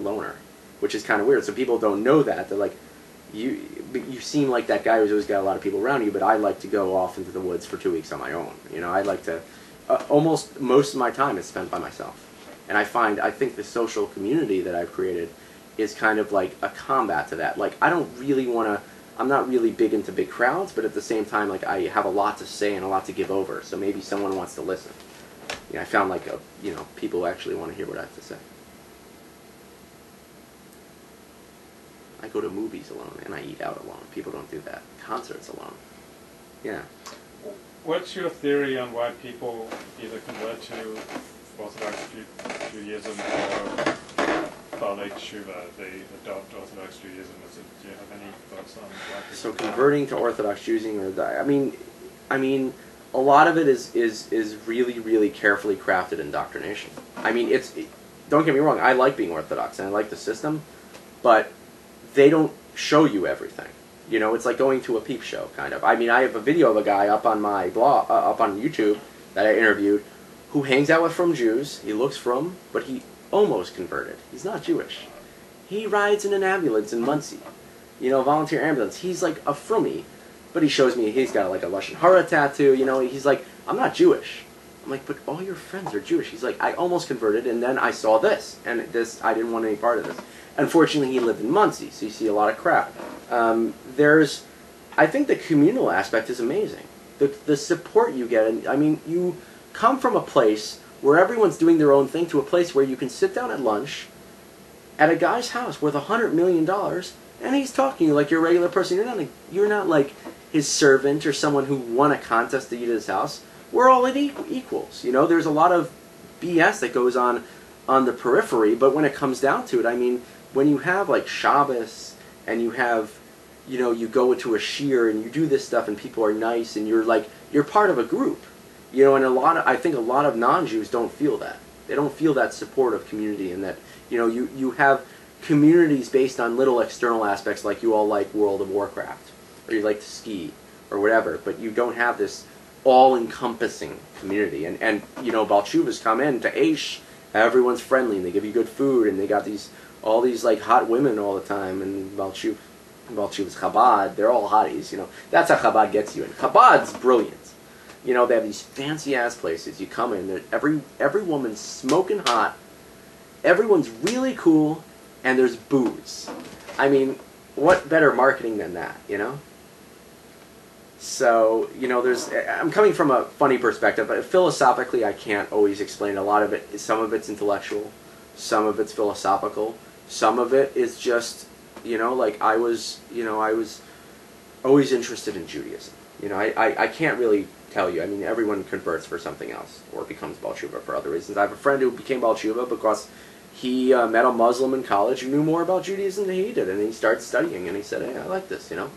loner, which is kind of weird. So people don't know that. They're like, you seem like that guy who's always got a lot of people around you, but I like to go off into the woods for 2 weeks on my own. You know, I like to, almost most of my time is spent by myself. And I think the social community that I've created is kind of like a combat to that. Like, I don't really want to, I'm not really big into big crowds, but at the same time, like, I have a lot to say and a lot to give over, so maybe someone wants to listen. You know, I found, like, people actually want to hear what I have to say. I go to movies alone, and I eat out alone. People don't do that. Concerts alone. Yeah. What's your theory on why people either convert to Orthodox Judaism or Balei Tshuva, they adopt Orthodox Judaism? Do you have any thoughts on why people So converting to Orthodox Judaism, I mean, a lot of it is really, really carefully crafted indoctrination. I mean, don't get me wrong, I like being Orthodox, and I like the system, but they don't show you everything. You know, it's like going to a peep show, kind of. I mean, I have a video of a guy up on my blog, up on YouTube, that I interviewed, who hangs out with Frum Jews. He looks Frum, but he almost converted. He's not Jewish. He rides in an ambulance in Muncie. You know, volunteer ambulance. He's like a Frummie, but he shows me he's got like a Lashon Hara tattoo. You know, he's like, I'm not Jewish. I'm like, but all your friends are Jewish. He's like, I almost converted, and then I saw this, and I didn't want any part of this. Unfortunately, he lived in Muncie, so you see a lot of crap. I think the communal aspect is amazing. The support you get, and I mean, you come from a place where everyone's doing their own thing to a place where you can sit down at lunch at a guy's house worth $100 million, and he's talking to you like you're a regular person. You're not like his servant or someone who won a contest to eat at his house. We're all equals. You know, there's a lot of BS that goes on the periphery, but when it comes down to it, I mean, when you have like Shabbos and you have, you know, you go into a shir and you do this stuff and people are nice and you're part of a group, you know, and I think a lot of non-Jews don't feel that. They don't feel that support of community, and that, you know, you have communities based on little external aspects, like you all like World of Warcraft or you like to ski or whatever, but you don't have this all-encompassing community. And you know, Baal Teshuvas come in to Aish, everyone's friendly and they give you good food and they got all these like hot women all the time, and Baal Teshuvas Chabad, they're all hotties, you know. That's how Chabad gets you in. Chabad's brilliant. You know, they have these fancy ass places. You come in, every woman's smoking hot, everyone's really cool, and there's booze. I mean, what better marketing than that, you know? So, you know, I'm coming from a funny perspective, but philosophically I can't always explain a lot of it. Some of it's intellectual, some of it's philosophical, some of it is just, you know, like I was always interested in Judaism. You know, I can't really tell you. I mean, everyone converts for something else or becomes Baal Teshuva for other reasons. I have a friend who became Baal Teshuva because he met a Muslim in college who knew more about Judaism than he did, and he started studying, and he said, hey, I like this, you know.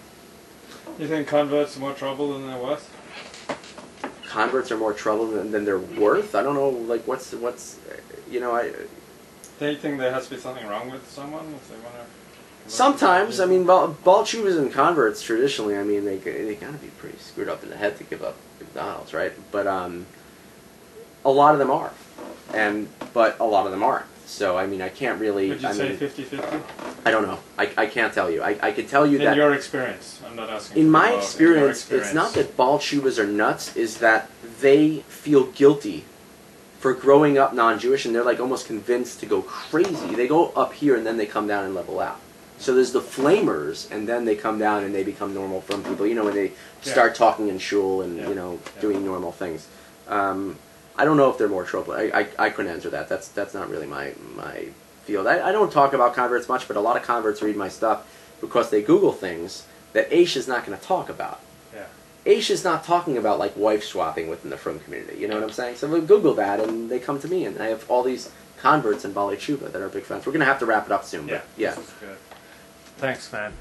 You think converts are more trouble than they're worth? Converts are more trouble than they're worth? I don't know, like, what's you know, Do you think there has to be something wrong with someone if they want to... Sometimes, I mean, Baal Teshuvas and converts, traditionally, I mean, they gotta be pretty screwed up in the head to give up McDonald's, right? But, a lot of them are. But a lot of them aren't. So, I mean, I can't really... Would you say 50-50? I don't know. I can't tell you. I could tell you that... In your experience. I'm not asking... In my experience, it's not that Baal Teshuvas are nuts, is that they feel guilty for growing up non-Jewish, and they're like almost convinced to go crazy. They go up here, and then they come down and level out. So there's the flamers, and then they come down and they become normal from people. You know, when they start talking in shul and, you know, doing normal things. I don't know if they're more trouble. I couldn't answer that. That's not really my field. I don't talk about converts much, but a lot of converts read my stuff because they Google things that Aish is not going to talk about. Yeah. Aish is not talking about, like, wife swapping within the Frum community. You know what I'm saying? So they Google that, and they come to me, and I have all these converts in Balei Teshuva that are big fans. We're going to have to wrap it up soon. But yeah. This is good. Thanks, man.